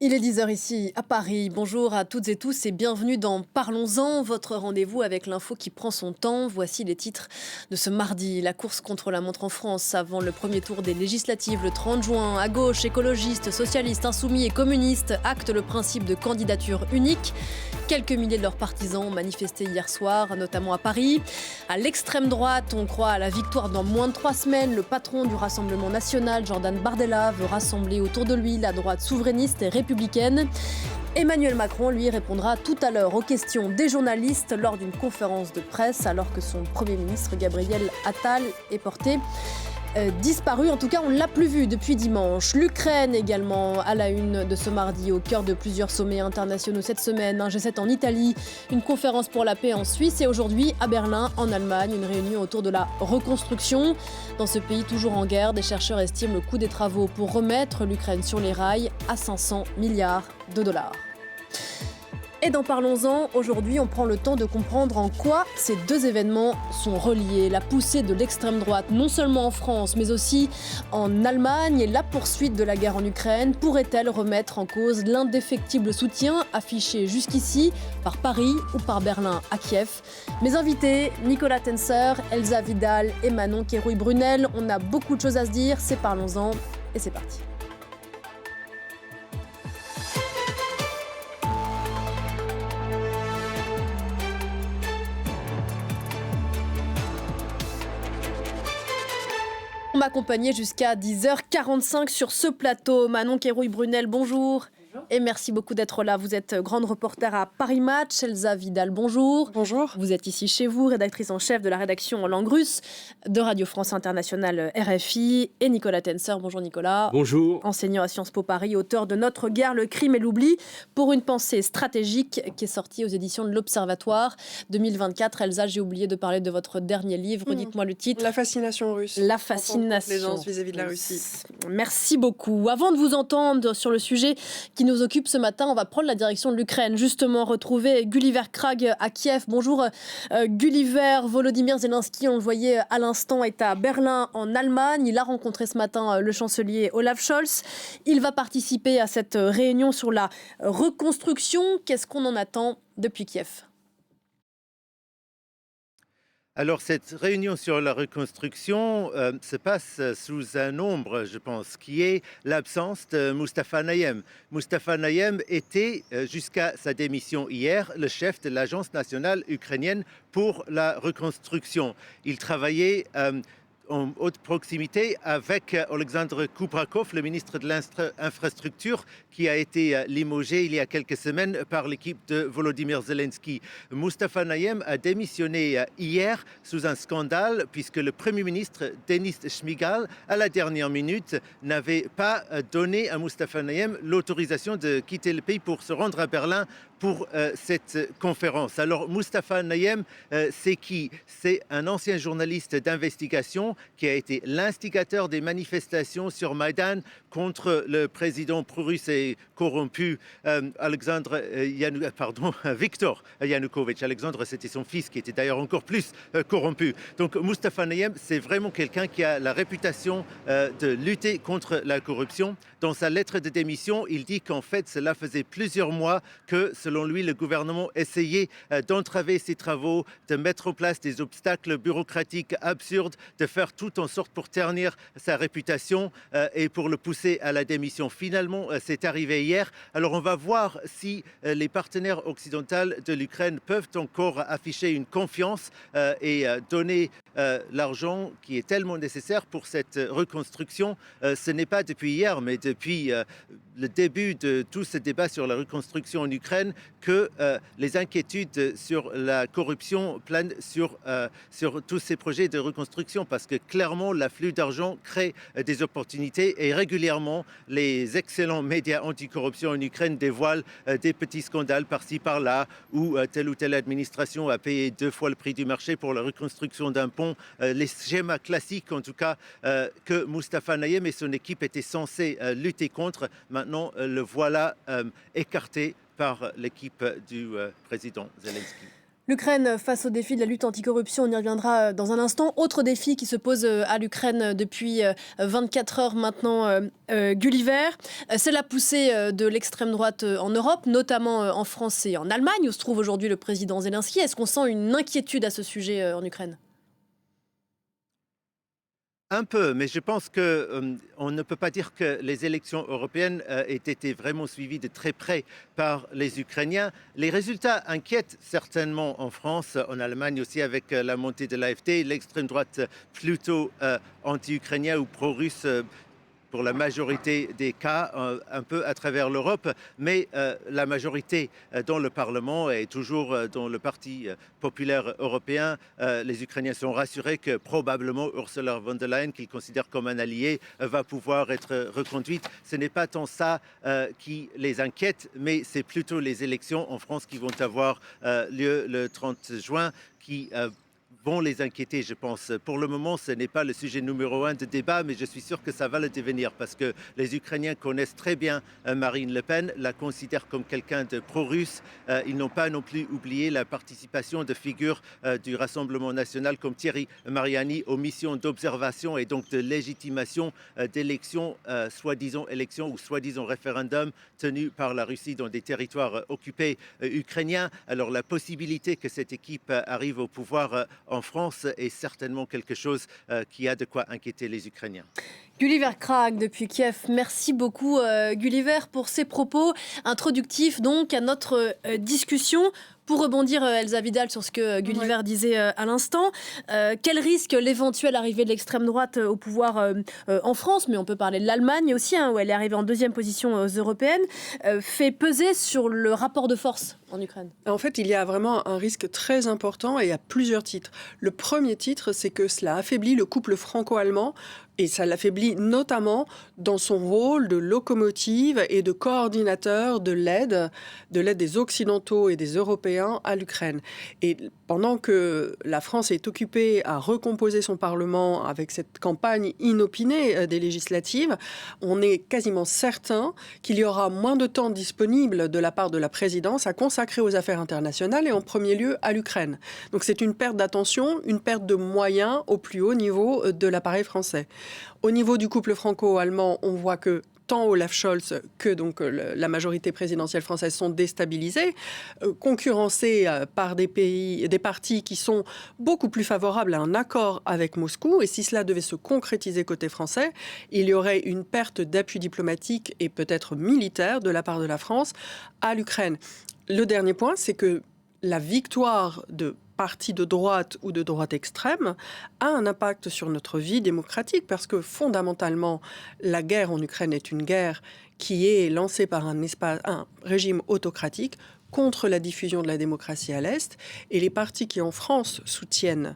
Il est 10 heures ici à Paris. Bonjour à toutes et tous et bienvenue dans Parlons-en, votre rendez-vous avec l'info qui prend son temps. Voici les titres de ce mardi. La course contre la montre en France avant le premier tour des législatives le 30 juin. À gauche, écologistes, socialistes, insoumis et communistes actent le principe de candidature unique. Quelques milliers de leurs partisans ont manifesté hier soir, notamment à Paris. À l'extrême droite, on croit à la victoire dans moins de 3 semaines. Le patron du Rassemblement national, Jordan Bardella, veut rassembler autour de lui la droite souverainiste et républicaine. Emmanuel Macron, lui, répondra tout à l'heure aux questions des journalistes lors d'une conférence de presse, alors que son Premier ministre, Gabriel Attal, est porté disparu. En tout cas, on ne l'a plus vu depuis dimanche. L'Ukraine également à la une de ce mardi, au cœur de plusieurs sommets internationaux cette semaine. Un G7 en Italie, une conférence pour la paix en Suisse et aujourd'hui à Berlin, en Allemagne, une réunion autour de la reconstruction. Dans ce pays toujours en guerre, des chercheurs estiment le coût des travaux pour remettre l'Ukraine sur les rails à 500 milliards de dollars. Et dans Parlons-en, aujourd'hui, on prend le temps de comprendre en quoi ces deux événements sont reliés. La poussée de l'extrême droite, non seulement en France, mais aussi en Allemagne, et la poursuite de la guerre en Ukraine pourrait-elle remettre en cause l'indéfectible soutien affiché jusqu'ici par Paris ou par Berlin à Kiev. Mes invités, Nicolas Tencer, Elsa Vidal et Manon Kérouï-Brunel. On a beaucoup de choses à se dire, c'est Parlons-en et c'est parti. On m'accompagnait jusqu'à 10h45 sur ce plateau. Manon Kérouï-Brunel, bonjour. Et merci beaucoup d'être là. Vous êtes grande reporter à Paris Match. Elsa Vidal, bonjour. Bonjour. Vous êtes ici chez vous, rédactrice en chef de la rédaction en langue russe de Radio France Internationale RFI. Et Nicolas Tencer, bonjour Nicolas. Bonjour. Enseignant à Sciences Po Paris, auteur de Notre guerre, le crime et l'oubli, pour une pensée stratégique, qui est sortie aux éditions de l'Observatoire 2024. Elsa, j'ai oublié de parler de votre dernier livre. Dites-moi le titre. La fascination russe. La fascination. Complaisance vis-à-vis de la Russie. Merci beaucoup. Avant de vous entendre sur le sujet qui nous occupe ce matin, on va prendre la direction de l'Ukraine. Justement, retrouver Gulliver Krag à Kiev. Bonjour Gulliver. Volodymyr Zelensky, on le voyait à l'instant, est à Berlin en Allemagne. Il a rencontré ce matin le chancelier Olaf Scholz. Il va participer à cette réunion sur la reconstruction. Qu'est-ce qu'on en attend depuis Kiev ? Alors, cette réunion sur la reconstruction se passe sous un ombre, je pense, qui est l'absence de Mustafa Naïm. Mustafa Naïm était, jusqu'à sa démission hier, le chef de l'Agence nationale ukrainienne pour la reconstruction. Il travaillait en haute proximité avec Alexandre Kubrakov, le ministre de l'Infrastructure, qui a été limogé il y a quelques semaines par l'équipe de Volodymyr Zelensky. Mustafa Naïm a démissionné hier sous un scandale puisque le Premier ministre Denis Shmyhal, à la dernière minute, n'avait pas donné à Mustafa Naïm l'autorisation de quitter le pays pour se rendre à Berlin pour cette conférence. Alors Mustafa Naïm, c'est qui ? C'est un ancien journaliste d'investigation qui a été l'instigateur des manifestations sur Maïdan contre le président pro-russe et corrompu Viktor Yanukovych. Alexandre, c'était son fils qui était d'ailleurs encore plus corrompu. Donc Mustafa Naïm, c'est vraiment quelqu'un qui a la réputation de lutter contre la corruption. Dans sa lettre de démission, il dit qu'en fait, cela faisait plusieurs mois que, selon lui, le gouvernement essayait d'entraver ses travaux, de mettre en place des obstacles bureaucratiques absurdes, de faire tout en sorte pour ternir sa réputation et pour le pousser à la démission. Finalement, c'est arrivé hier. Alors, on va voir si les partenaires occidentaux de l'Ukraine peuvent encore afficher une confiance et donner l'argent qui est tellement nécessaire pour cette reconstruction. Ce n'est pas depuis hier, mais depuis le début de tout ce débat sur la reconstruction en Ukraine que les inquiétudes sur la corruption planent sur tous ces projets de reconstruction, parce que clairement l'afflux d'argent crée des opportunités et régulièrement les excellents médias anticorruption en Ukraine dévoilent des petits scandales par-ci par-là où telle ou telle administration a payé 2 fois le prix du marché pour la reconstruction d'un pont. Les schémas classiques en tout cas que Mustafa Naïm et son équipe étaient censés lutter contre. Maintenant, le voilà écarté par l'équipe du président Zelensky. L'Ukraine face au défi de la lutte anticorruption, on y reviendra dans un instant. Autre défi qui se pose à l'Ukraine depuis 24 heures maintenant, Gulliver, c'est la poussée de l'extrême droite en Europe, notamment en France et en Allemagne, où se trouve aujourd'hui le président Zelensky. Est-ce qu'on sent une inquiétude à ce sujet en Ukraine ? Un peu, mais je pense qu'on ne peut pas dire que les élections européennes aient été vraiment suivies de très près par les Ukrainiens. Les résultats inquiètent certainement en France, en Allemagne aussi avec la montée de l'AfD, l'extrême droite plutôt anti-ukrainien ou pro-russe pour la majorité des cas, un peu à travers l'Europe, mais la majorité dans le Parlement et toujours dans le Parti populaire européen, les Ukrainiens sont rassurés que probablement Ursula von der Leyen, qu'ils considèrent comme un allié, va pouvoir être reconduite. Ce n'est pas tant ça qui les inquiète, mais c'est plutôt les élections en France qui vont avoir lieu le 30 juin qui vont les inquiéter, je pense. Pour le moment, ce n'est pas le sujet numéro 1 de débat, mais je suis sûr que ça va le devenir parce que les Ukrainiens connaissent très bien Marine Le Pen, la considèrent comme quelqu'un de pro-russe. Ils n'ont pas non plus oublié la participation de figures du Rassemblement national comme Thierry Mariani aux missions d'observation et donc de légitimation d'élections, soi-disant élections ou soi-disant référendums tenus par la Russie dans des territoires occupés ukrainiens. Alors la possibilité que cette équipe arrive au pouvoir en France est certainement quelque chose qui a de quoi inquiéter les Ukrainiens. Gulliver Krag depuis Kiev. Merci beaucoup Gulliver pour ces propos introductifs donc à notre discussion. Pour rebondir, Elsa Vidal, sur ce que Gulliver disait à l'instant, quel risque l'éventuelle arrivée de l'extrême droite au pouvoir en France, mais on peut parler de l'Allemagne aussi, où elle est arrivée en 2e position aux européennes, fait peser sur le rapport de force en Ukraine? En fait, il y a vraiment un risque très important et à plusieurs titres. Le premier titre, c'est que cela affaiblit le couple franco-allemand et ça l'affaiblit notamment dans son rôle de locomotive et de coordinateur de l'aide des Occidentaux et des Européens à l'Ukraine. Et pendant que la France est occupée à recomposer son Parlement avec cette campagne inopinée des législatives, on est quasiment certain qu'il y aura moins de temps disponible de la part de la présidence à consacrer aux affaires internationales et en premier lieu à l'Ukraine. Donc c'est une perte d'attention, une perte de moyens au plus haut niveau de l'appareil français. Au niveau du couple franco-allemand, on voit que tant Olaf Scholz que donc la majorité présidentielle française sont déstabilisés, concurrencés par des partis qui sont beaucoup plus favorables à un accord avec Moscou. Et si cela devait se concrétiser côté français, il y aurait une perte d'appui diplomatique et peut-être militaire de la part de la France à l'Ukraine. Le dernier point, c'est que la victoire de parti de droite ou de droite extrême a un impact sur notre vie démocratique parce que fondamentalement, la guerre en Ukraine est une guerre qui est lancée par un régime autocratique contre la diffusion de la démocratie à l'Est. Et les partis qui en France soutiennent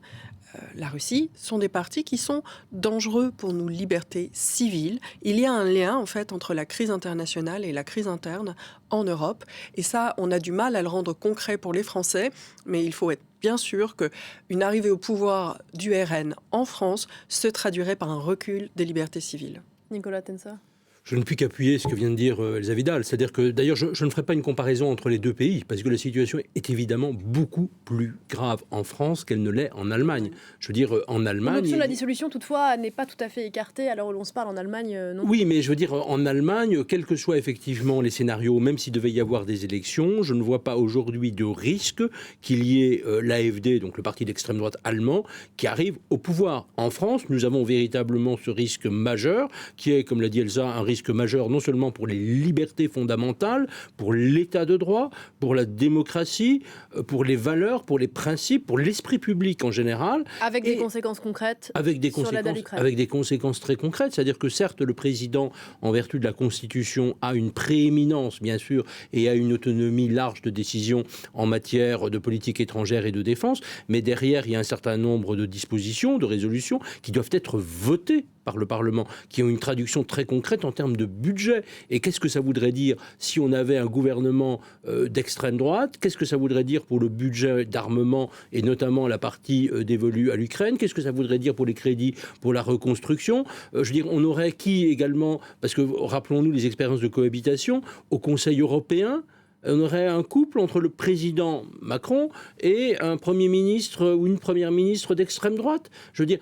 la Russie sont des partis qui sont dangereux pour nos libertés civiles. Il y a un lien en fait entre la crise internationale et la crise interne en Europe. Et ça, on a du mal à le rendre concret pour les Français, mais il faut être bien sûr qu'une arrivée au pouvoir du RN en France se traduirait par un recul des libertés civiles. Nicolas Tensa. Je ne puis qu'appuyer ce que vient de dire Elsa Vidal. C'est-à-dire que, d'ailleurs, je ne ferai pas une comparaison entre les deux pays, parce que la situation est évidemment beaucoup plus grave en France qu'elle ne l'est en Allemagne. Je veux dire, en Allemagne... L'option de la dissolution, toutefois, n'est pas tout à fait écartée, alors où l'on se parle en Allemagne, non? Oui, mais je veux dire, en Allemagne, quels que soient effectivement les scénarios, même s'il devait y avoir des élections, je ne vois pas aujourd'hui de risque qu'il y ait l'AfD, donc le parti d'extrême droite allemand, qui arrive au pouvoir. En France, nous avons véritablement ce risque majeur, qui est, comme l'a dit Elsa, un risque majeur non seulement pour les libertés fondamentales, pour l'état de droit, pour la démocratie, pour les valeurs, pour les principes, pour l'esprit public en général. Avec des conséquences concrètes avec des sur l'aide à l'Ukraine. Avec des conséquences très concrètes. C'est-à-dire que certes, le président, en vertu de la Constitution, a une prééminence, bien sûr, et a une autonomie large de décision en matière de politique étrangère et de défense, mais derrière, il y a un certain nombre de dispositions, de résolutions qui doivent être votées par le Parlement, qui ont une traduction très concrète en termes de budget. Et qu'est-ce que ça voudrait dire si on avait un gouvernement d'extrême droite? Qu'est-ce que ça voudrait dire pour le budget d'armement et notamment la partie dévolue à l'Ukraine? Qu'est-ce que ça voudrait dire pour les crédits pour la reconstruction? Je veux dire, on aurait qui également, parce que rappelons-nous les expériences de cohabitation au Conseil européen, on aurait un couple entre le président Macron et un Premier ministre ou une Première ministre d'extrême droite. Je veux dire,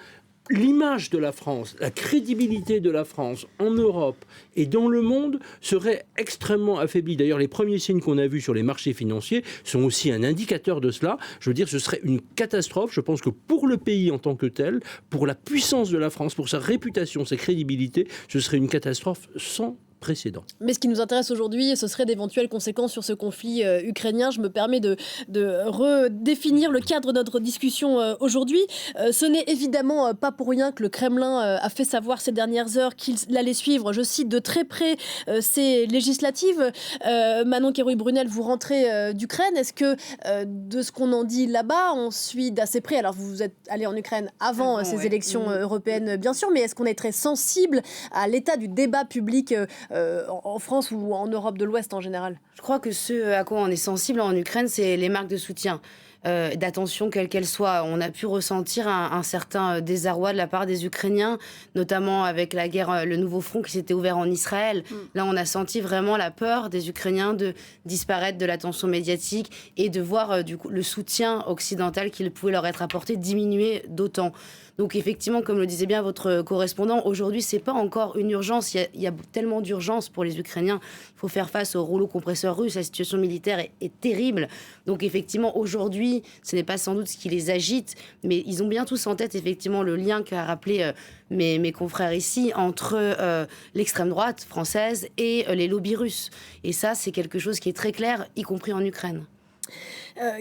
l'image de la France, la crédibilité de la France en Europe et dans le monde serait extrêmement affaiblie. D'ailleurs, les premiers signes qu'on a vus sur les marchés financiers sont aussi un indicateur de cela. Je veux dire, ce serait une catastrophe. Je pense que pour le pays en tant que tel, pour la puissance de la France, pour sa réputation, sa crédibilité, ce serait une catastrophe sans précédent. Mais ce qui nous intéresse aujourd'hui, ce serait d'éventuelles conséquences sur ce conflit ukrainien. Je me permets de redéfinir le cadre de notre discussion aujourd'hui. Ce n'est évidemment pas pour rien que le Kremlin a fait savoir ces dernières heures qu'il allait suivre, je cite, de très près ces législatives. Manon Kérouï-Brunel, vous rentrez d'Ukraine. Est-ce que de ce qu'on en dit là-bas, on suit d'assez près? Alors vous êtes allé en Ukraine avant ces élections européennes, bien sûr, mais est-ce qu'on est très sensible à l'état du débat public en France ou en Europe de l'Ouest en général? Je crois que ce à quoi on est sensible en Ukraine, c'est les marques de soutien, d'attention quelle qu'elle soit. On a pu ressentir un certain désarroi de la part des Ukrainiens, notamment avec la guerre, le nouveau front qui s'était ouvert en Israël. Là, on a senti vraiment la peur des Ukrainiens de disparaître de l'attention médiatique et de voir du coup, le soutien occidental qu'il pouvait leur être apporté diminuer d'autant. Donc effectivement, comme le disait bien votre correspondant, aujourd'hui, c'est pas encore une urgence. Il y a tellement d'urgence pour les Ukrainiens. Il faut faire face au rouleau compresseur russe. La situation militaire est terrible. Donc effectivement, aujourd'hui, ce n'est pas sans doute ce qui les agite, mais ils ont bien tous en tête effectivement le lien qu'a rappelé mes confrères ici entre l'extrême droite française et les lobbies russes. Et ça, c'est quelque chose qui est très clair, y compris en Ukraine.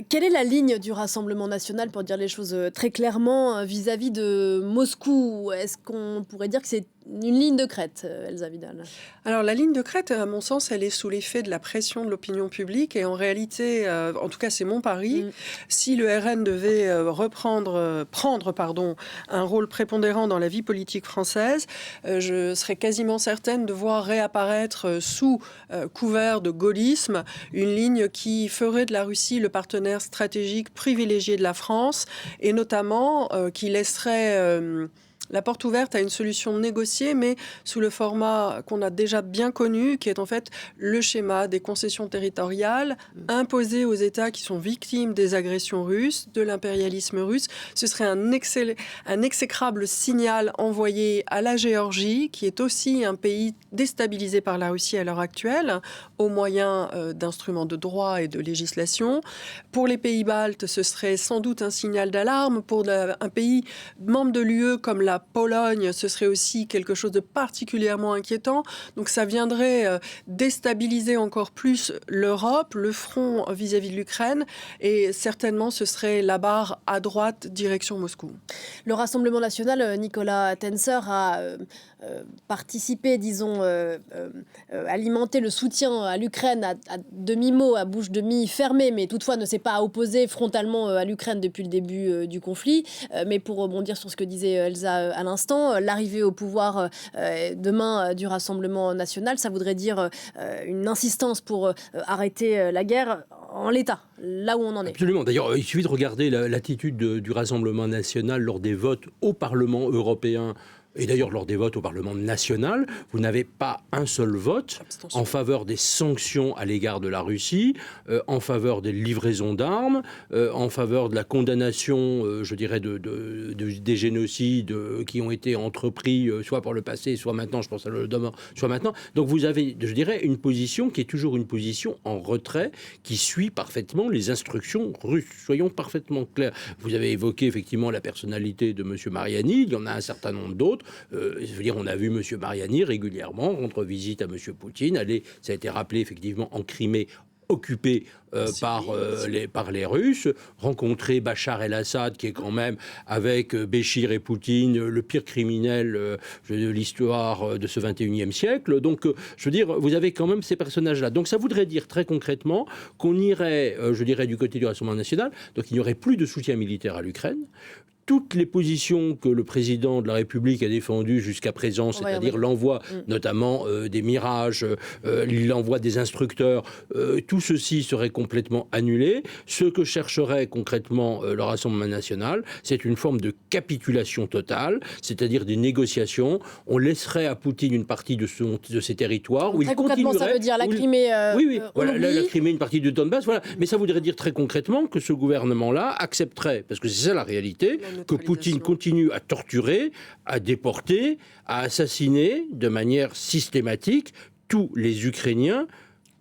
Quelle est la ligne du Rassemblement national, pour dire les choses très clairement, vis-à-vis de Moscou? Est-ce qu'on pourrait dire que c'est une ligne de crête, Elsa Vidal? Alors la ligne de crête, à mon sens, elle est sous l'effet de la pression de l'opinion publique et en réalité, en tout cas c'est mon pari, si le RN devait prendre un rôle prépondérant dans la vie politique française, je serais quasiment certaine de voir réapparaître sous couvert de gaullisme une ligne qui ferait de la Russie le partenaire stratégique privilégié de la France et notamment qui laisserait la porte ouverte à une solution négociée, mais sous le format qu'on a déjà bien connu, qui est en fait le schéma des concessions territoriales imposées aux États qui sont victimes des agressions russes, de l'impérialisme russe. Ce serait un exécrable signal envoyé à la Géorgie, qui est aussi un pays déstabilisé par la Russie à l'heure actuelle, au moyen d'instruments de droit et de législation. Pour les pays baltes, ce serait sans doute un signal d'alarme. Pour un pays membre de l'UE comme la Pologne, ce serait aussi quelque chose de particulièrement inquiétant. Donc ça viendrait déstabiliser encore plus l'Europe, le front vis-à-vis de l'Ukraine, et certainement ce serait la barre à droite, direction Moscou. Le Rassemblement national, Nicolas Tencer, a participé, disons, alimenter le soutien à l'Ukraine à demi-mot, à bouche demi-fermée, mais toutefois ne s'est pas opposé frontalement à l'Ukraine depuis le début du conflit. Mais pour rebondir sur ce que disait Elsa à l'instant, l'arrivée au pouvoir demain du Rassemblement national, ça voudrait dire une insistance pour arrêter la guerre en l'état, là où on en est. Absolument. D'ailleurs, il suffit de regarder l'attitude du Rassemblement national lors des votes au Parlement européen. Et d'ailleurs, lors des votes au Parlement national, vous n'avez pas un seul vote en faveur des sanctions à l'égard de la Russie, en faveur des livraisons d'armes, en faveur de la condamnation, je dirais, des génocides qui ont été entrepris, soit par le passé, soit maintenant, je pense à l'Holodomor, soit maintenant. Donc vous avez, je dirais, une position qui est toujours une position en retrait, qui suit parfaitement les instructions russes. Soyons parfaitement clairs. Vous avez évoqué effectivement la personnalité de M. Mariani, il y en a un certain nombre d'autres. Je veux dire, on a vu M. Mariani régulièrement rendre visite à M. Poutine, aller, ça a été rappelé effectivement, en Crimée occupée par les Russes, rencontrer Bachar el-Assad, qui est quand même, avec Béchir et Poutine, le pire criminel de l'histoire de ce 21e siècle. Donc, je veux dire, vous avez quand même ces personnages-là. Donc, ça voudrait dire très concrètement qu'on irait, je dirais, du côté du Rassemblement national, donc il n'y aurait plus de soutien militaire à l'Ukraine, toutes les positions que le président de la République a défendues jusqu'à présent, c'est-à-dire l'envoi notamment des Mirages, l'envoi des instructeurs, tout ceci serait complètement annulé. Ce que chercherait concrètement le Rassemblement national, c'est une forme de capitulation totale, c'est-à-dire des négociations. On laisserait à Poutine une partie de ses territoires. Très concrètement, ça veut dire la Crimée. Oui, voilà, la Crimée, une partie de Donbass, voilà. Mais ça voudrait dire très concrètement que ce gouvernement-là accepterait, parce que c'est ça la réalité, que Poutine continue à torturer, à déporter, à assassiner de manière systématique tous les Ukrainiens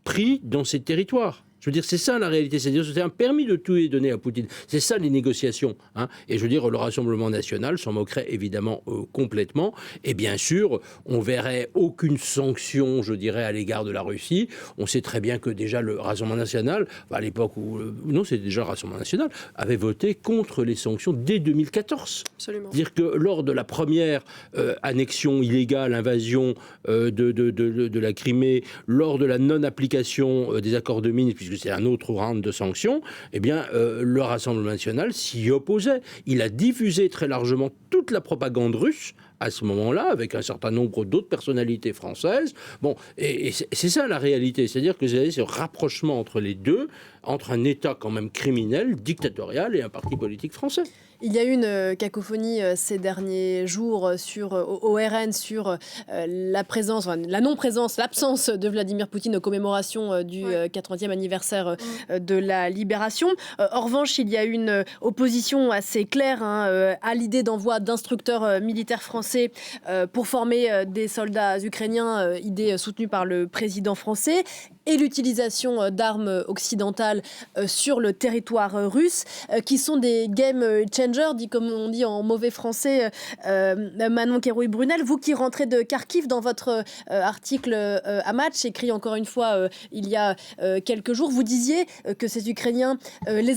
pris dans ces territoires. Je veux dire, c'est ça la réalité. C'est-à-dire, c'est un permis de tuer donné à Poutine. C'est ça les négociations. Hein. Et je veux dire, le Rassemblement national s'en moquerait évidemment complètement. Et bien sûr, on verrait aucune sanction, je dirais, à l'égard de la Russie. On sait très bien que déjà le Rassemblement national, à l'époque où... non, c'est déjà le Rassemblement national, avait voté contre les sanctions dès 2014. Absolument. C'est-à-dire que lors de la première annexion illégale, invasion de la Crimée, lors de la non-application des accords de Minsk, puisque c'est un autre round de sanctions, eh bien, le Rassemblement national s'y opposait. Il a diffusé très largement toute la propagande russe à ce moment-là, avec un certain nombre d'autres personnalités françaises. Bon, et c'est ça la réalité. C'est-à-dire que c'est ce rapprochement entre les deux, entre un État quand même criminel, dictatorial, et un parti politique français. Il y a eu une cacophonie ces derniers jours au RN sur la présence, la non-présence, l'absence de Vladimir Poutine aux commémorations du 80e anniversaire de la Libération. En revanche, il y a une opposition assez claire à l'idée d'envoi d'instructeurs militaires français pour former des soldats ukrainiens, idée soutenue par le président français, et l'utilisation d'armes occidentales sur le territoire russe, qui sont des game changers, dit comme on dit en mauvais français, Manon Kérouï-Brunel. Vous qui rentrez de Kharkiv, dans votre article à Match, écrit encore une fois il y a quelques jours, vous disiez que ces Ukrainiens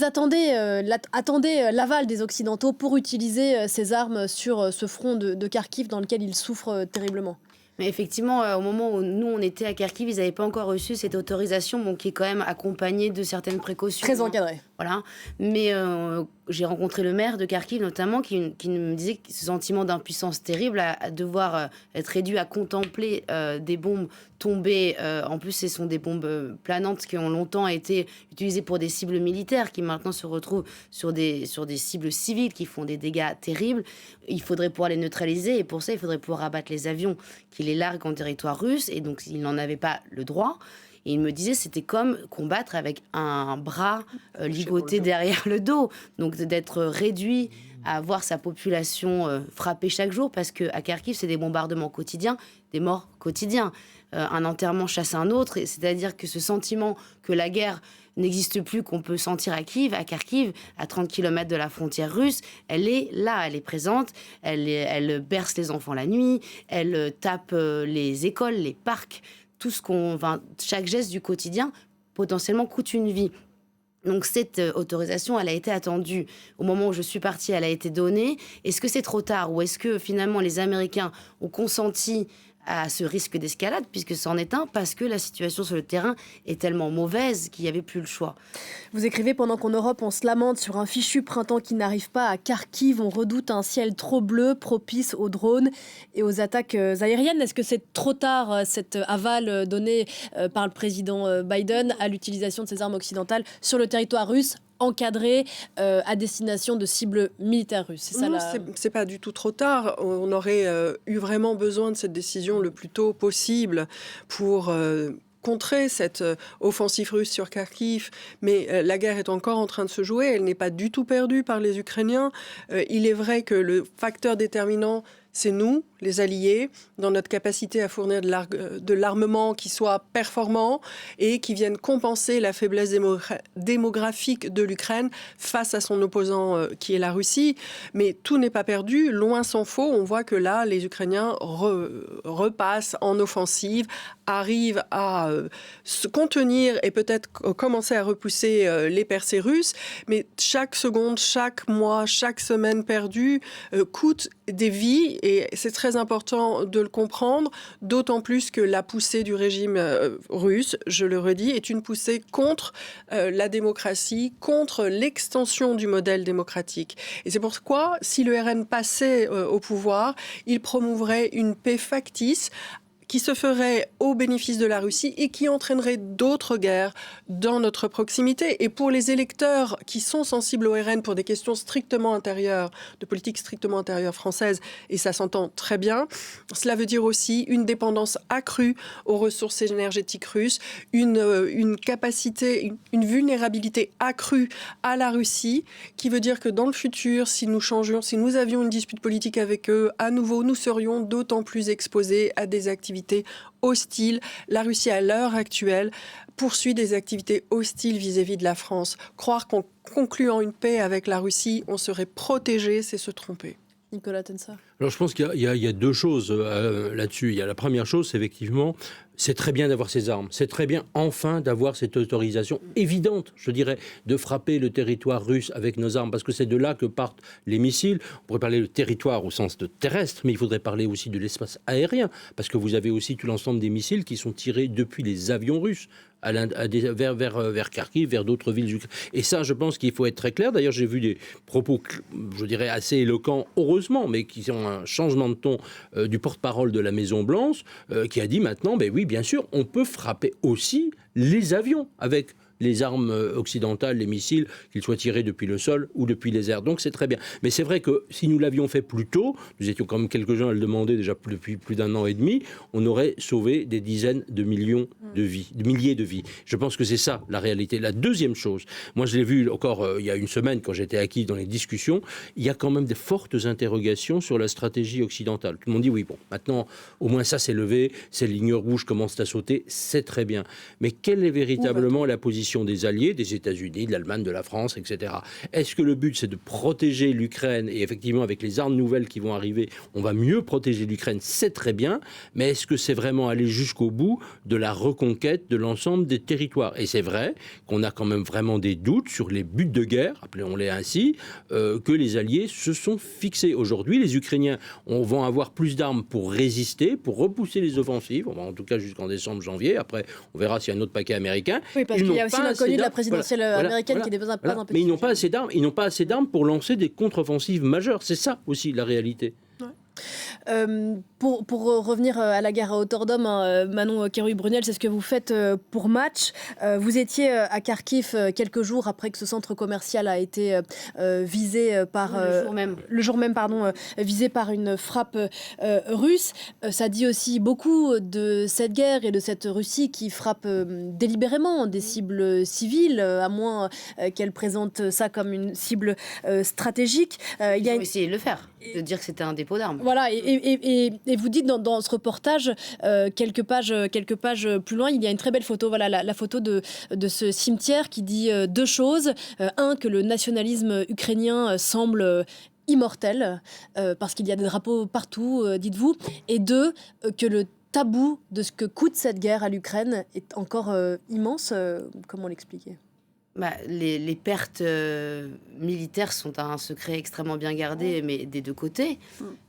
attendaient l'aval des Occidentaux pour utiliser ces armes sur ce front de Kharkiv dans lequel ils souffrent terriblement. Mais effectivement, au moment où nous, on était à Kharkiv, ils n'avaient pas encore reçu cette autorisation, qui est quand même accompagnée de certaines précautions. Très encadrée. Voilà. Mais j'ai rencontré le maire de Kharkiv, notamment, qui me disait que ce sentiment d'impuissance terrible à devoir être réduit à contempler des bombes tomber. En plus, ce sont des bombes planantes qui ont longtemps été utilisées pour des cibles militaires, qui maintenant se retrouvent sur des cibles civiles qui font des dégâts terribles. Il faudrait pouvoir les neutraliser, et pour ça, il faudrait pouvoir abattre les avions qui les larguent en territoire russe, et donc il n'en avait pas le droit. Et il me disait c'était comme combattre avec un bras ligoté derrière le dos. Donc d'être réduit à voir sa population frapper chaque jour, parce qu'à Kharkiv, c'est des bombardements quotidiens, des morts quotidiens. Un enterrement chasse un autre, c'est-à-dire que ce sentiment que la guerre n'existe plus, qu'on peut sentir à Kharkiv, à 30 km de la frontière russe, elle est là, elle est présente, elle berce les enfants la nuit, elle tape les écoles, les parcs, tout chaque geste du quotidien potentiellement coûte une vie. Donc cette autorisation, elle a été attendue. Au moment où je suis partie, elle a été donnée. Est-ce que c'est trop tard, ou est-ce que finalement les Américains ont consenti à ce risque d'escalade, puisque c'en est un, parce que la situation sur le terrain est tellement mauvaise qu'il n'y avait plus le choix. Vous écrivez: pendant qu'en Europe on se lamente sur un fichu printemps qui n'arrive pas, à Kharkiv on redoute un ciel trop bleu propice aux drones et aux attaques aériennes. Est-ce que c'est trop tard, cet aval donné par le président Biden à l'utilisation de ces armes occidentales sur le territoire russe, encadré à destination de cibles militaires russes? C'est ça, non, c'est pas du tout trop tard. On aurait eu vraiment besoin de cette décision le plus tôt possible pour contrer cette offensive russe sur Kharkiv. Mais la guerre est encore en train de se jouer. Elle n'est pas du tout perdue par les Ukrainiens. Il est vrai que le facteur déterminant, c'est nous, les alliés, dans notre capacité à fournir de l'armement qui soit performant et qui vienne compenser la faiblesse démographique de l'Ukraine face à son opposant qui est la Russie. Mais tout n'est pas perdu, loin s'en faut. On voit que là, les Ukrainiens repassent en offensive, arrivent à se contenir et peut-être commencer à repousser les percées russes. Mais chaque seconde, chaque mois, chaque semaine perdue coûte des vies Et c'est très important de le comprendre, d'autant plus que la poussée du régime russe, je le redis, est une poussée contre la démocratie, contre l'extension du modèle démocratique. Et c'est pourquoi, si le RN passait au pouvoir, il promouvrait une paix factice qui se ferait au bénéfice de la Russie et qui entraînerait d'autres guerres dans notre proximité. Et pour les électeurs qui sont sensibles au RN pour des questions strictement intérieures, de politique strictement intérieure française, et ça s'entend très bien, cela veut dire aussi une dépendance accrue aux ressources énergétiques russes, une capacité, une vulnérabilité accrue à la Russie, qui veut dire que dans le futur, si nous avions une dispute politique avec eux, à nouveau, nous serions d'autant plus exposés à des activités hostiles. La Russie, à l'heure actuelle, poursuit des activités hostiles vis-à-vis de la France. Croire qu'en concluant une paix avec la Russie, on serait protégé, c'est se tromper. Nicolas Tensa. Alors je pense qu'il y a deux choses là-dessus. Il y a la première chose, c'est effectivement, c'est très bien d'avoir ces armes. C'est très bien enfin d'avoir cette autorisation évidente, je dirais, de frapper le territoire russe avec nos armes, parce que c'est de là que partent les missiles. On pourrait parler de territoire au sens de terrestre, mais il faudrait parler aussi de l'espace aérien, parce que vous avez aussi tout l'ensemble des missiles qui sont tirés depuis les avions russes vers Kharkiv, vers d'autres villes ukrainiennes. Et ça, je pense qu'il faut être très clair. D'ailleurs, j'ai vu des propos, je dirais, assez éloquents, heureusement, mais qui sont un changement de ton du porte-parole de la Maison-Blanche, qui a dit maintenant, ben oui, bien sûr, on peut frapper aussi les avions avec les armes occidentales, les missiles, qu'ils soient tirés depuis le sol ou depuis les airs. Donc c'est très bien. Mais c'est vrai que si nous l'avions fait plus tôt, nous étions quand même quelques-uns à le demander déjà depuis plus d'un an et demi, on aurait sauvé des dizaines de millions de vies, de milliers de vies. Je pense que c'est ça la réalité. La deuxième chose, moi je l'ai vu encore il y a une semaine quand j'étais acquis dans les discussions, il y a quand même des fortes interrogations sur la stratégie occidentale. Tout le monde dit oui, bon, maintenant au moins ça s'est levé, ces lignes rouges commencent à sauter, c'est très bien. Mais quelle est véritablement la position des alliés, des États-Unis, de l'Allemagne, de la France, etc. Est-ce que le but, c'est de protéger l'Ukraine, et effectivement, avec les armes nouvelles qui vont arriver, on va mieux protéger l'Ukraine, c'est très bien, mais est-ce que c'est vraiment aller jusqu'au bout de la reconquête de l'ensemble des territoires? Et c'est vrai qu'on a quand même vraiment des doutes sur les buts de guerre, appelons-les ainsi, que les alliés se sont fixés. Aujourd'hui, les Ukrainiens vont avoir plus d'armes pour résister, pour repousser les offensives, en tout cas jusqu'en décembre, janvier. Après, on verra s'il y a un autre paquet américain. Oui, parce qu'il y a aussi l'inconnu de la présidentielle américaine qui n'est pas un petit. Mais ils n'ont pas assez d'armes. Ils n'ont pas assez d'armes pour lancer des contre-offensives majeures. C'est ça aussi la réalité. Pour revenir à la guerre à hauteur d'homme, Manon Kérouï-Brunel, c'est ce que vous faites pour Match. Vous étiez à Kharkiv quelques jours après que ce centre commercial a été visé par... Le jour même, visé par une frappe russe. Ça dit aussi beaucoup de cette guerre et de cette Russie qui frappe délibérément des cibles civiles, à moins qu'elle présente ça comme une cible stratégique. Il faut essayer de le faire, de dire que c'était un dépôt d'armes. Voilà, et vous dites dans ce reportage, quelques pages plus loin, il y a une très belle photo, voilà, la photo de ce cimetière qui dit deux choses. Un, que le nationalisme ukrainien semble immortel, parce qu'il y a des drapeaux partout, dites-vous. Et deux, que le tabou de ce que coûte cette guerre à l'Ukraine est encore immense. Comment l'expliquer ? Les pertes militaires sont un secret extrêmement bien gardé, mais des deux côtés.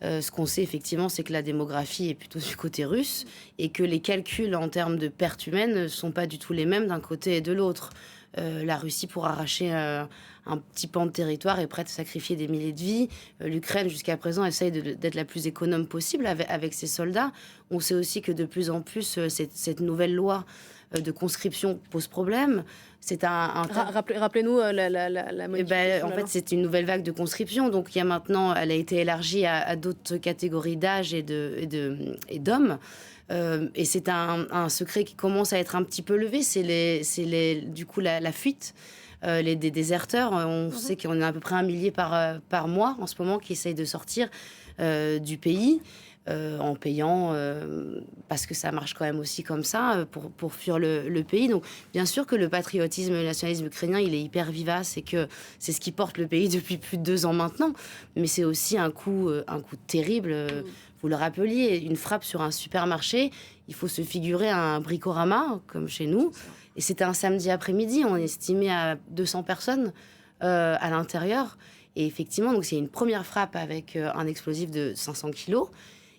Ce qu'on sait effectivement, c'est que la démographie est plutôt du côté russe et que les calculs en termes de pertes humaines ne sont pas du tout les mêmes d'un côté et de l'autre. La Russie, pour arracher un petit pan de territoire, est prête à sacrifier des milliers de vies. L'Ukraine, jusqu'à présent, essaye d'être la plus économe possible avec ses soldats. On sait aussi que de plus en plus, cette nouvelle loi de conscription pose problème. C'est Rappelez-nous la modification. En fait, c'est une nouvelle vague de conscription. Donc, elle a été élargie à d'autres catégories d'âge et d'hommes. Et c'est un secret qui commence à être un petit peu levé. Du coup, la fuite. Des déserteurs, on sait qu'on a à peu près 1 millier par mois en ce moment qui essayent de sortir du pays. En payant, parce que ça marche quand même aussi comme ça, pour fuir le pays. Donc, bien sûr que le patriotisme et le nationalisme ukrainien, il est hyper vivace et que c'est ce qui porte le pays depuis plus de 2 ans maintenant. Mais c'est aussi un coup terrible. Vous le rappeliez, une frappe sur un supermarché, il faut se figurer un bricorama, comme chez nous. Et c'était un samedi après-midi, on estimait à 200 personnes à l'intérieur. Et effectivement, donc c'est une première frappe avec un explosif de 500 kilos.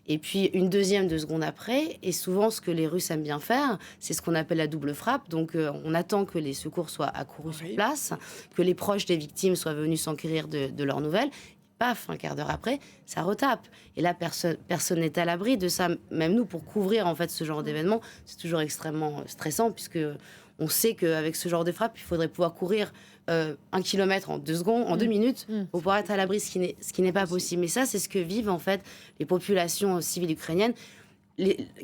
Et puis une deuxième 2 secondes après. Et souvent, ce que les Russes aiment bien faire, c'est ce qu'on appelle la double frappe. Donc on attend que les secours soient accourus sur place, que les proches des victimes soient venus s'enquérir de leurs nouvelles. Paf, un quart d'heure après, ça retape. Et là, personne n'est à l'abri de ça. Même nous, pour couvrir en fait ce genre d'événement, c'est toujours extrêmement stressant, puisque on sait qu'avec ce genre de frappe, il faudrait pouvoir courir 1 kilomètre en 2 secondes, en 2 minutes, pour pouvoir être à l'abri, ce qui n'est pas possible. Mais ça, c'est ce que vivent en fait les populations civiles ukrainiennes.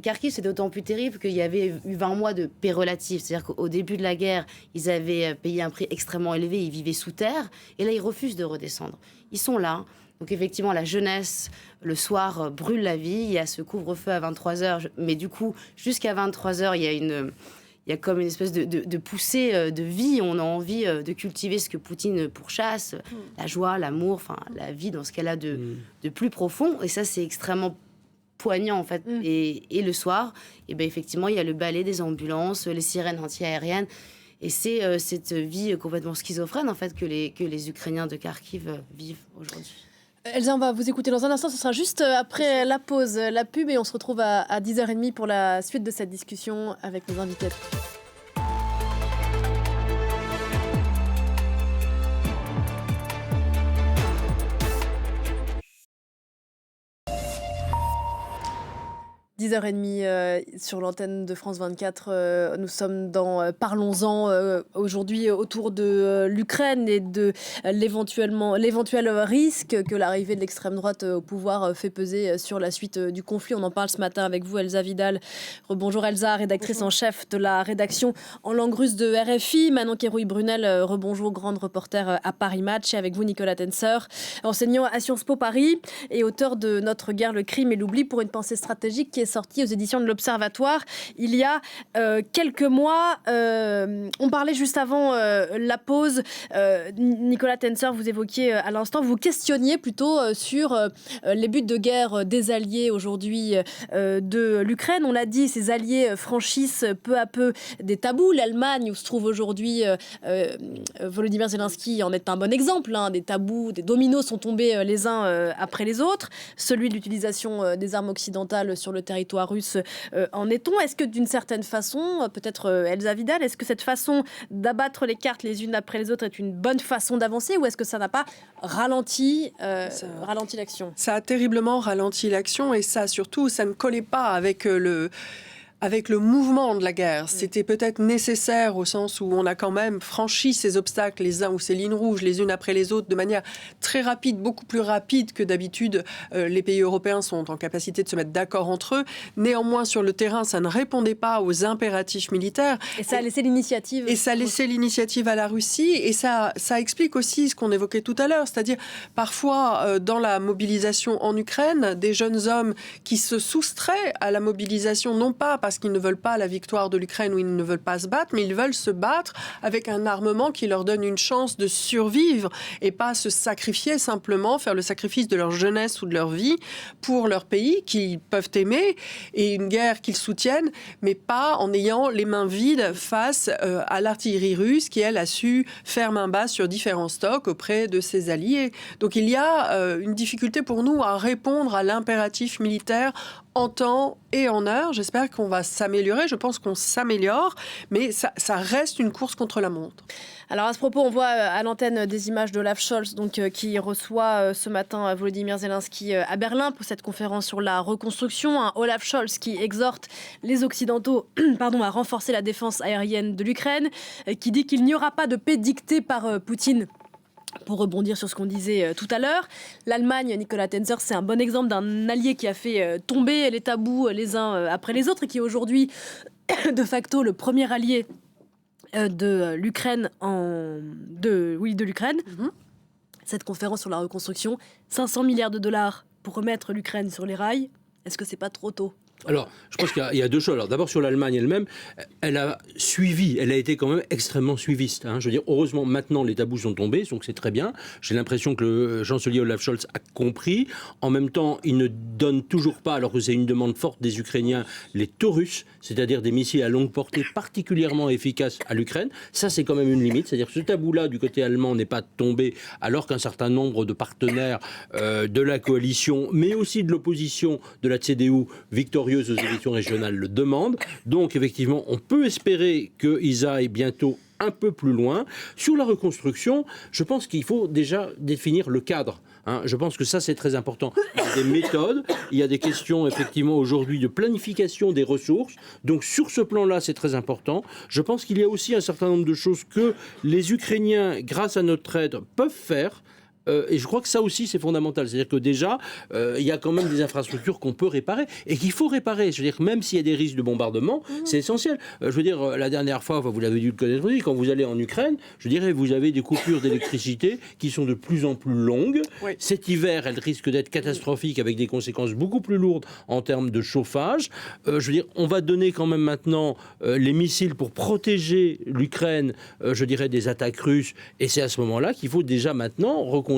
Kharkiv, c'est d'autant plus terrible qu'il y avait eu 20 mois de paix relative. C'est-à-dire qu'au début de la guerre, ils avaient payé un prix extrêmement élevé, ils vivaient sous terre, et là, ils refusent de redescendre. Ils sont là. Donc effectivement, la jeunesse, le soir, brûle la vie. Il y a ce couvre-feu à 23h, mais du coup, jusqu'à 23h, il y a comme une espèce de poussée de vie. On a envie de cultiver ce que Poutine pourchasse, la joie, l'amour, enfin la vie dans ce qu'elle a de plus profond. Et ça, c'est extrêmement poignant en fait. Et le soir, et ben effectivement, il y a le balai des ambulances, les sirènes anti-aériennes. Et c'est cette vie complètement schizophrène en fait que les Ukrainiens de Kharkiv vivent aujourd'hui. Elsa, on va vous écouter dans un instant. Ce sera juste après la pause, la pub, et on se retrouve à 10h30 pour la suite de cette discussion avec nos invités. 10h30 sur l'antenne de France 24. Nous sommes dans Parlons-en aujourd'hui autour de l'Ukraine et de l'éventuel risque que l'arrivée de l'extrême droite au pouvoir fait peser sur la suite du conflit. On en parle ce matin avec vous, Elsa Vidal. Rebonjour Elsa, rédactrice en chef de la rédaction en langue russe de RFI. Manon Kérouï-Brunel, rebonjour, grande reporter à Paris Match. Et avec vous, Nicolas Tenser, enseignant à Sciences Po Paris et auteur de Notre guerre, le crime et l'oubli pour une pensée stratégique, qui est sorti aux éditions de l'Observatoire il y a quelques mois. On parlait juste avant la pause. Nicolas Tenser, vous évoquiez à l'instant, vous questionniez plutôt sur les buts de guerre des alliés aujourd'hui de l'Ukraine. On l'a dit, ces alliés franchissent peu à peu des tabous. L'Allemagne, où se trouve aujourd'hui Volodymyr Zelensky, en est un bon exemple. Des tabous, des dominos sont tombés les uns après les autres. Celui de l'utilisation des armes occidentales sur le territoire russe en est-on. Est-ce que d'une certaine façon, peut-être Elsa Vidal, est-ce que cette façon d'abattre les cartes les unes après les autres est une bonne façon d'avancer, ou est-ce que ça n'a pas ralenti l'action ? Ça a terriblement ralenti l'action, et ça surtout, ça ne collait pas avec le mouvement de la guerre. C'était peut-être nécessaire au sens où on a quand même franchi ces obstacles, ou ces lignes rouges, les unes après les autres, de manière très rapide, beaucoup plus rapide que d'habitude. Les pays européens sont en capacité de se mettre d'accord entre eux. Néanmoins, sur le terrain, ça ne répondait pas aux impératifs militaires. Et ça a laissé l'initiative. Et ça a laissé l'initiative à la Russie. Et ça explique aussi ce qu'on évoquait tout à l'heure, c'est-à-dire parfois dans la mobilisation en Ukraine, des jeunes hommes qui se soustraient à la mobilisation, non pas parce qu'ils ne veulent pas la victoire de l'Ukraine ou ils ne veulent pas se battre, mais ils veulent se battre avec un armement qui leur donne une chance de survivre et pas se sacrifier simplement, faire le sacrifice de leur jeunesse ou de leur vie pour leur pays qu'ils peuvent aimer et une guerre qu'ils soutiennent, mais pas en ayant les mains vides face à l'artillerie russe qui, elle, a su faire main basse sur différents stocks auprès de ses alliés. Donc il y a une difficulté pour nous à répondre à l'impératif militaire en temps et en heure. J'espère qu'on va s'améliorer. Je pense qu'on s'améliore, mais ça reste une course contre la montre. Alors à ce propos, on voit à l'antenne des images d'Olaf Scholz, qui reçoit ce matin Volodymyr Zelensky à Berlin pour cette conférence sur la reconstruction. Olaf Scholz qui exhorte les Occidentaux à renforcer la défense aérienne de l'Ukraine, qui dit qu'il n'y aura pas de paix dictée par Poutine. Pour rebondir sur ce qu'on disait tout à l'heure, l'Allemagne, Nicolas Tenser, c'est un bon exemple d'un allié qui a fait tomber les tabous les uns après les autres et qui est aujourd'hui de facto le premier allié de l'Ukraine. De l'Ukraine. Cette conférence sur la reconstruction, 500 milliards de dollars pour remettre l'Ukraine sur les rails. Est-ce que c'est pas trop tôt ? Alors, je pense qu'il y a deux choses. Alors, d'abord, sur l'Allemagne elle-même, elle a été quand même extrêmement suiviste. Je veux dire, heureusement, maintenant, les tabous sont tombés, donc c'est très bien. J'ai l'impression que le chancelier Olaf Scholz a compris. En même temps, il ne donne toujours pas, alors que c'est une demande forte des Ukrainiens, les Taurus, c'est-à-dire des missiles à longue portée particulièrement efficaces à l'Ukraine. Ça, c'est quand même une limite. C'est-à-dire que ce tabou-là, du côté allemand, n'est pas tombé, alors qu'un certain nombre de partenaires de la coalition, mais aussi de l'opposition de la CDU, victorieuse aux élections régionales, le demandent. Donc, effectivement, on peut espérer qu'ils aillent bientôt un peu plus loin. Sur la reconstruction, je pense qu'il faut déjà définir le cadre. Je pense que ça, c'est très important. Il y a des méthodes, il y a des questions, effectivement, aujourd'hui, de planification des ressources. Donc, sur ce plan-là, c'est très important. Je pense qu'il y a aussi un certain nombre de choses que les Ukrainiens, grâce à notre aide, peuvent faire. Et je crois que ça aussi, c'est fondamental. C'est-à-dire que déjà, il y a quand même des infrastructures qu'on peut réparer et qu'il faut réparer. Je veux dire, même s'il y a des risques de bombardement, c'est essentiel. Je veux dire, la dernière fois, vous l'avez dû le connaître, quand vous allez en Ukraine, je dirais, vous avez des coupures d'électricité qui sont de plus en plus longues. Oui. Cet hiver, elles risquent d'être catastrophiques avec des conséquences beaucoup plus lourdes en termes de chauffage. Je veux dire, on va donner quand même maintenant les missiles pour protéger l'Ukraine, je dirais, des attaques russes. Et c'est à ce moment-là qu'il faut déjà maintenant reconstruire.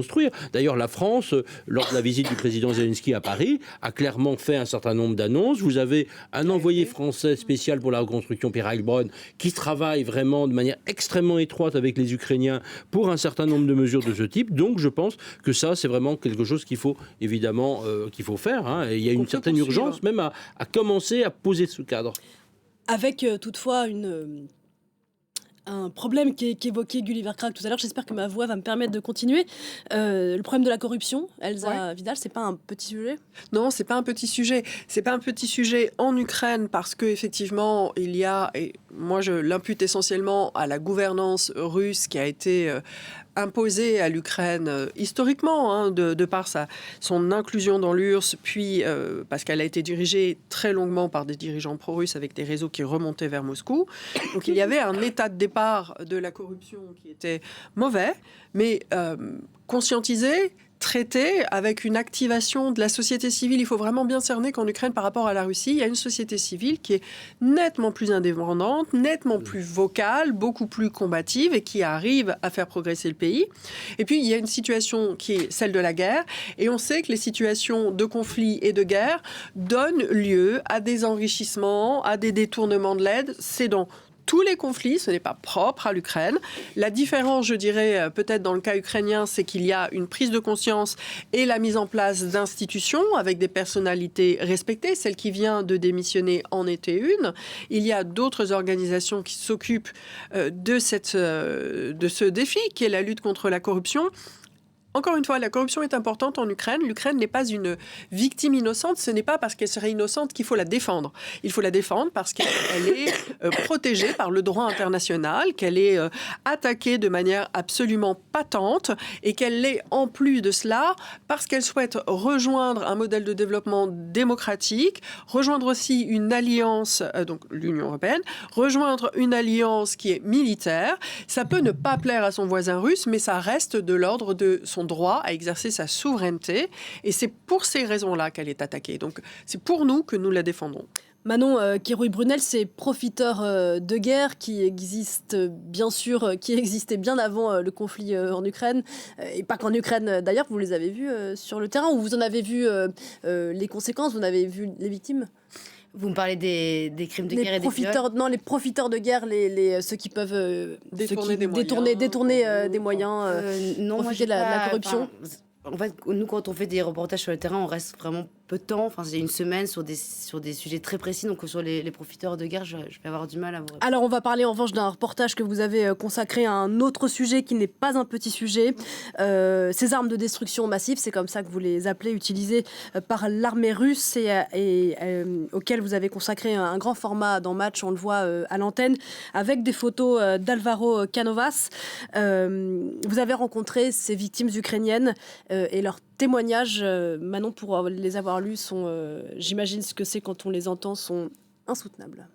D'ailleurs, la France, lors de la visite du président Zelensky à Paris, a clairement fait un certain nombre d'annonces. Vous avez un envoyé français spécial pour la reconstruction, Pierre Heilbronn, qui travaille vraiment de manière extrêmement étroite avec les Ukrainiens pour un certain nombre de mesures de ce type. Donc, je pense que ça, c'est vraiment quelque chose qu'il faut évidemment qu'il faut faire. Et il y a une certaine urgence même à commencer à poser ce cadre. Avec toutefois un problème qu'évoquait Gulli Verkrak tout à l'heure, j'espère que ma voix va me permettre de continuer. Le problème de la corruption, Elsa Vidal, c'est pas un petit sujet ? Non, c'est pas un petit sujet. C'est pas un petit sujet en Ukraine parce que effectivement, il y a, et moi je l'impute essentiellement à la gouvernance russe qui a été imposée à l'Ukraine historiquement, de par son inclusion dans l'URSS, puis parce qu'elle a été dirigée très longuement par des dirigeants pro-russes avec des réseaux qui remontaient vers Moscou. Donc il y avait un état de départ de la corruption qui était mauvais, mais conscientisé, traité avec une activation de la société civile. Il faut vraiment bien cerner qu'en Ukraine, par rapport à la Russie, il y a une société civile qui est nettement plus indépendante, nettement plus vocale, beaucoup plus combative et qui arrive à faire progresser le pays. Et puis, il y a une situation qui est celle de la guerre. Et on sait que les situations de conflit et de guerre donnent lieu à des enrichissements, à des détournements de l'aide. C'est dans tous les conflits, ce n'est pas propre à l'Ukraine. La différence, je dirais, peut-être dans le cas ukrainien, c'est qu'il y a une prise de conscience et la mise en place d'institutions avec des personnalités respectées. Celle qui vient de démissionner en était une. Il y a d'autres organisations qui s'occupent de ce défi, qui est la lutte contre la corruption. Encore une fois, la corruption est importante en Ukraine. L'Ukraine n'est pas une victime innocente. Ce n'est pas parce qu'elle serait innocente qu'il faut la défendre. Il faut la défendre parce qu'elle est protégée par le droit international, qu'elle est attaquée de manière absolument patente et qu'elle l'est en plus de cela parce qu'elle souhaite rejoindre un modèle de développement démocratique, rejoindre aussi une alliance, donc l'Union européenne, rejoindre une alliance qui est militaire. Ça peut ne pas plaire à son voisin russe, mais ça reste de l'ordre de son droit à exercer sa souveraineté. Et c'est pour ces raisons-là qu'elle est attaquée. Donc, c'est pour nous que nous la défendons. Manon Kérouï-Brunel, ces profiteurs de guerre qui existent bien sûr, qui existaient bien avant le conflit en Ukraine, et pas qu'en Ukraine d'ailleurs, vous les avez vus sur le terrain, ou vous en avez vu les conséquences, vous en avez vu les victimes ? Vous me parlez des crimes de guerre et des viols ? Non, les profiteurs de guerre, ceux qui peuvent détourner des moyens, profiter de la corruption. En fait, nous, quand on fait des reportages sur le terrain, on reste vraiment peu de temps. Enfin, c'est une semaine sur des sujets très précis. Donc, sur les profiteurs de guerre, je vais avoir du mal à vous répondre. Alors, on va parler en revanche d'un reportage que vous avez consacré à un autre sujet qui n'est pas un petit sujet. Ces armes de destruction massive, c'est comme ça que vous les appelez, utilisées par l'armée russe et auxquelles vous avez consacré un grand format dans Match, on le voit à l'antenne, avec des photos d'Alvaro Canovas. Vous avez rencontré ces victimes ukrainiennes et leurs témoignages, Manon, pour les avoir lus, j'imagine ce que c'est quand on les entend, sont insoutenables.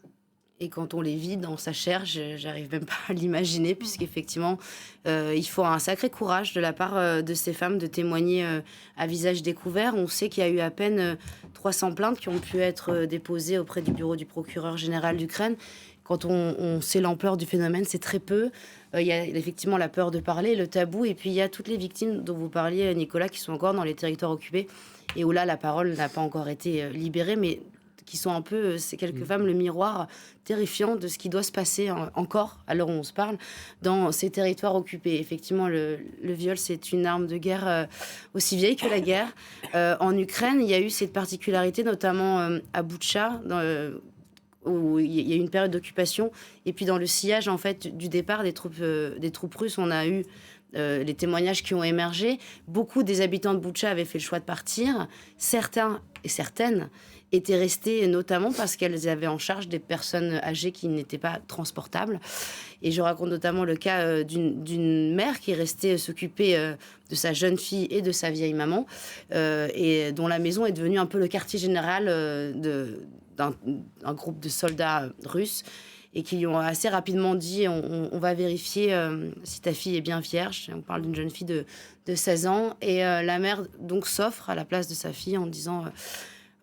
Et quand on les vit dans sa chair, j'arrive même pas à l'imaginer, puisqu'effectivement, il faut un sacré courage de la part de ces femmes de témoigner à visage découvert. On sait qu'il y a eu à peine 300 plaintes qui ont pu être déposées auprès du bureau du procureur général d'Ukraine. Quand on sait l'ampleur du phénomène, c'est très peu. Il y a effectivement la peur de parler, le tabou, et puis il y a toutes les victimes dont vous parliez, Nicolas, qui sont encore dans les territoires occupés, et où là, la parole n'a pas encore été libérée, mais qui sont un peu, ces quelques femmes, le miroir terrifiant de ce qui doit se passer encore, à l'heure où on se parle, dans ces territoires occupés. Effectivement, le viol, c'est une arme de guerre aussi vieille que la guerre. En Ukraine, il y a eu cette particularité, notamment à Boutcha, où il y a eu une période d'occupation. Et puis dans le sillage, en fait, du départ des troupes russes, on a eu les témoignages qui ont émergé. Beaucoup des habitants de Boutcha avaient fait le choix de partir. Certains et certaines étaient restés, notamment parce qu'elles avaient en charge des personnes âgées qui n'étaient pas transportables. Et je raconte notamment le cas d'une mère qui est restée s'occuper de sa jeune fille et de sa vieille maman, et dont la maison est devenue un peu le quartier général d'un groupe de soldats russes, et qui lui ont assez rapidement dit on va vérifier si ta fille est bien vierge. On parle d'une jeune fille de 16 ans. Et la mère donc s'offre à la place de sa fille en disant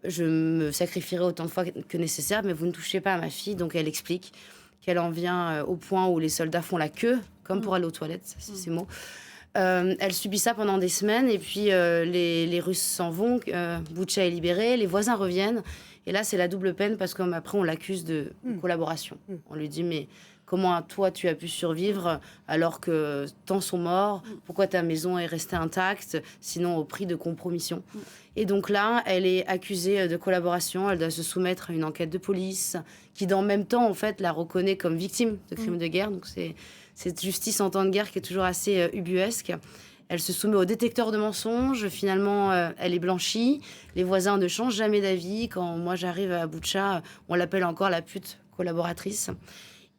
je me sacrifierai autant de fois que nécessaire, mais vous ne touchez pas à ma fille. Donc elle explique qu'elle en vient au point où les soldats font la queue, comme pour aller aux toilettes, c'est ces mots. Elle subit ça pendant des semaines, et puis les Russes s'en vont, Boutcha est libéré, les voisins reviennent, et là c'est la double peine, parce qu'après on l'accuse de collaboration. On lui dit mais comment toi tu as pu survivre alors que tant sont morts, pourquoi ta maison est restée intacte, sinon au prix de compromission. Et donc là, elle est accusée de collaboration, elle doit se soumettre à une enquête de police, qui dans le même temps en fait la reconnaît comme victime de crimes de guerre, donc c'est cette justice en temps de guerre qui est toujours assez ubuesque. Elle se soumet au détecteur de mensonges. Finalement, elle est blanchie. Les voisins ne changent jamais d'avis. Quand moi j'arrive à Boutcha, on l'appelle encore la pute collaboratrice.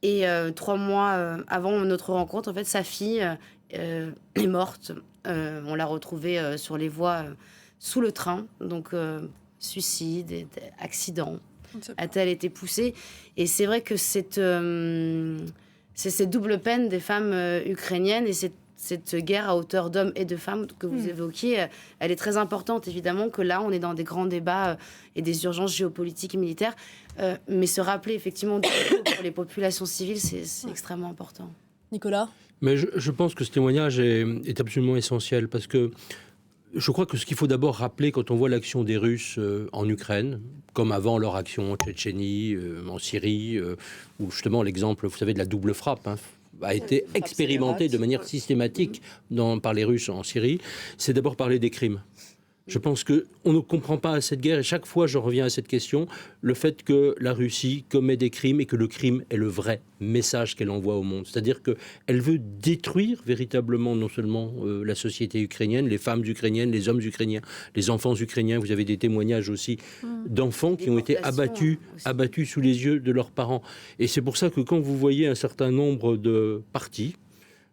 Et 3 mois avant notre rencontre, en fait, sa fille est morte. On l'a retrouvée sur les voies sous le train. Donc, suicide, accident. A-t-elle été poussée? Et c'est vrai que c'est cette double peine des femmes ukrainiennes, et cette guerre à hauteur d'hommes et de femmes que vous évoquiez, elle est très importante. Évidemment que là, on est dans des grands débats et des urgences géopolitiques et militaires. Mais se rappeler effectivement pour les populations civiles, c'est extrêmement important. Nicolas ? Mais je pense que ce témoignage est absolument essentiel, parce que je crois que ce qu'il faut d'abord rappeler quand on voit l'action des Russes en Ukraine, comme avant leur action en Tchétchénie, en Syrie, où justement l'exemple, vous savez, de la double frappe, a été expérimenté de manière systématique par les Russes en Syrie, c'est d'abord parler des crimes. Je pense qu'on ne comprend pas à cette guerre, et chaque fois je reviens à cette question, le fait que la Russie commet des crimes et que le crime est le vrai message qu'elle envoie au monde. C'est-à-dire qu'elle veut détruire véritablement non seulement la société ukrainienne, les femmes ukrainiennes, les hommes ukrainiens, les enfants ukrainiens. Vous avez des témoignages aussi d'enfants qui ont été abattus sous les yeux de leurs parents. Et c'est pour ça que quand vous voyez un certain nombre de partis,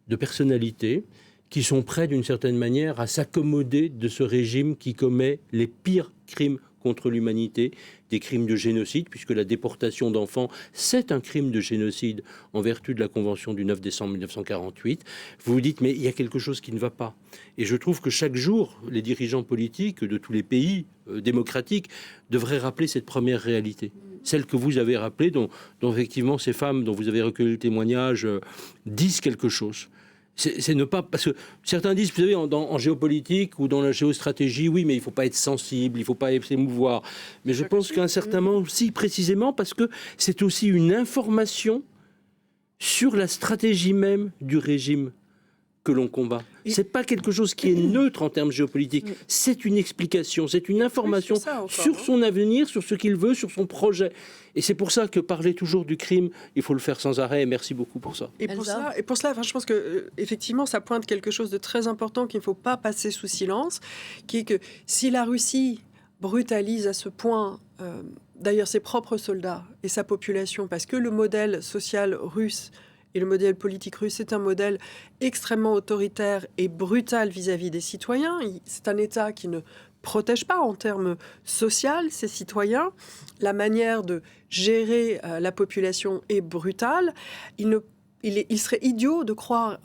de personnalités, qui sont prêts d'une certaine manière à s'accommoder de ce régime qui commet les pires crimes contre l'humanité, des crimes de génocide, puisque la déportation d'enfants, c'est un crime de génocide en vertu de la Convention du 9 décembre 1948. Vous vous dites, mais il y a quelque chose qui ne va pas. Et je trouve que chaque jour, les dirigeants politiques de tous les pays démocratiques devraient rappeler cette première réalité. Celle que vous avez rappelée, dont effectivement ces femmes dont vous avez recueilli le témoignage disent quelque chose. C'est ne pas... Parce que certains disent, vous savez, en géopolitique ou dans la géostratégie, oui, mais il ne faut pas être sensible, il ne faut pas s'émouvoir. Mais je pense qu'à un certain moment, si, précisément, parce que c'est aussi une information sur la stratégie même du régime que l'on combat. C'est pas quelque chose qui est neutre en termes géopolitiques. C'est une explication, c'est une information sur son avenir, sur ce qu'il veut, sur son projet. Et c'est pour ça que parler toujours du crime, il faut le faire sans arrêt. Et merci beaucoup pour ça. Et pour cela, je pense que effectivement, ça pointe quelque chose de très important qu'il ne faut pas passer sous silence, qui est que si la Russie brutalise à ce point, d'ailleurs ses propres soldats et sa population, parce que le modèle social russe et le modèle politique russe est un modèle extrêmement autoritaire et brutal vis-à-vis des citoyens. C'est un État qui ne protège pas en termes social ses citoyens. La manière de gérer la population est brutale. Il serait idiot de croire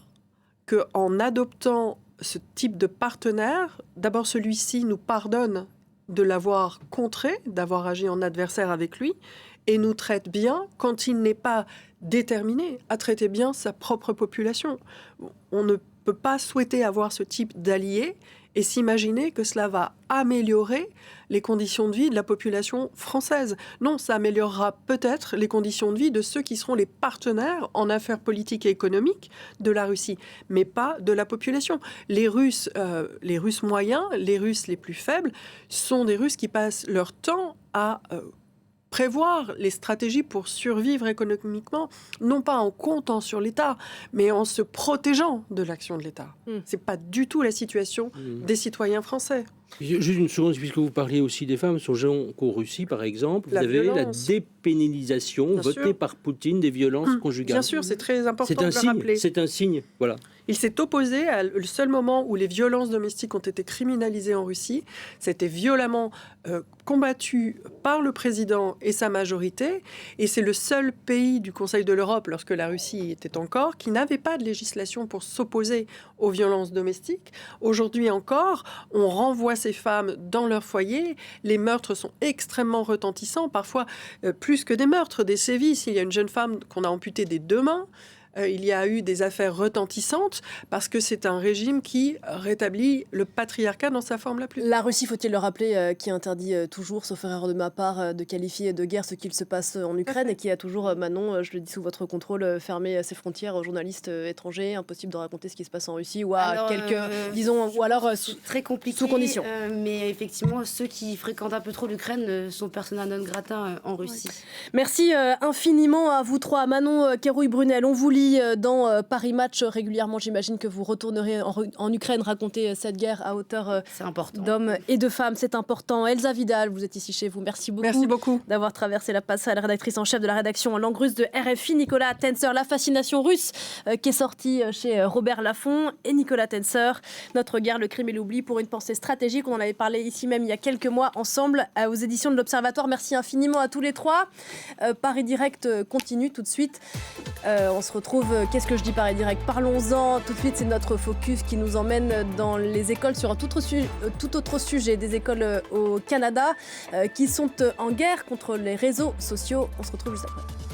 qu'en adoptant ce type de partenaire, d'abord celui-ci nous pardonne de l'avoir contré, d'avoir agi en adversaire avec lui, et nous traite bien quand il n'est pas déterminé à traiter bien sa propre population. On ne peut pas souhaiter avoir ce type d'allié et s'imaginer que cela va améliorer les conditions de vie de la population française. Non, ça améliorera peut-être les conditions de vie de ceux qui seront les partenaires en affaires politiques et économiques de la Russie, mais pas de la population. Les Russes moyens, les Russes les plus faibles, sont des Russes qui passent leur temps à prévoir les stratégies pour survivre économiquement, non pas en comptant sur l'État, mais en se protégeant de l'action de l'État. C'est pas du tout la situation des citoyens français. Juste une seconde, puisque vous parliez aussi des femmes, songeons qu'en Russie, par exemple, vous avez la dépénalisation votée par Poutine des violences conjugales. Bien sûr, c'est très important de le rappeler. C'est un signe, voilà. Il s'est opposé le seul moment où les violences domestiques ont été criminalisées en Russie. C'était violemment combattu par le président et sa majorité. Et c'est le seul pays du Conseil de l'Europe, lorsque la Russie y était encore, qui n'avait pas de législation pour s'opposer aux violences domestiques. Aujourd'hui encore, on renvoie ces femmes dans leur foyer. Les meurtres sont extrêmement retentissants, parfois plus que des meurtres, des sévices. Il y a une jeune femme qu'on a amputée des 2 mains. Il y a eu des affaires retentissantes parce que c'est un régime qui rétablit le patriarcat dans sa forme la plus... La Russie, faut-il le rappeler, qui interdit toujours, sauf erreur de ma part, de qualifier de guerre ce qu'il se passe en Ukraine et qui a toujours, Manon, je le dis sous votre contrôle, fermé ses frontières aux journalistes étrangers, impossible de raconter ce qui se passe en Russie ou à disons, ou alors très compliqué, sous condition. Mais effectivement, ceux qui fréquentent un peu trop l'Ukraine sont persona non grata en Russie. Merci infiniment à vous trois, Manon Kérouï-Brunel. On vous lit dans Paris Match régulièrement. J'imagine que vous retournerez en Ukraine raconter cette guerre à hauteur d'hommes et de femmes. C'est important. Elsa Vidal, vous êtes ici chez vous. Merci beaucoup d'avoir traversé la passerelle. Rédactrice en chef de la rédaction en langue russe de RFI. Nicolas Tencer, La fascination russe, qui est sorti chez Robert Laffont. Et Nicolas Tencer, Notre guerre, le crime et l'oubli pour une pensée stratégique. On en avait parlé ici même il y a quelques mois ensemble aux éditions de l'Observatoire. Merci infiniment à tous les trois. Paris Direct continue tout de suite. On se retrouve. Qu'est-ce que je dis Paris Direct? Parlons-en. Tout de suite, c'est notre focus qui nous emmène dans les écoles sur un tout autre sujet. Des écoles au Canada qui sont en guerre contre les réseaux sociaux. On se retrouve juste après.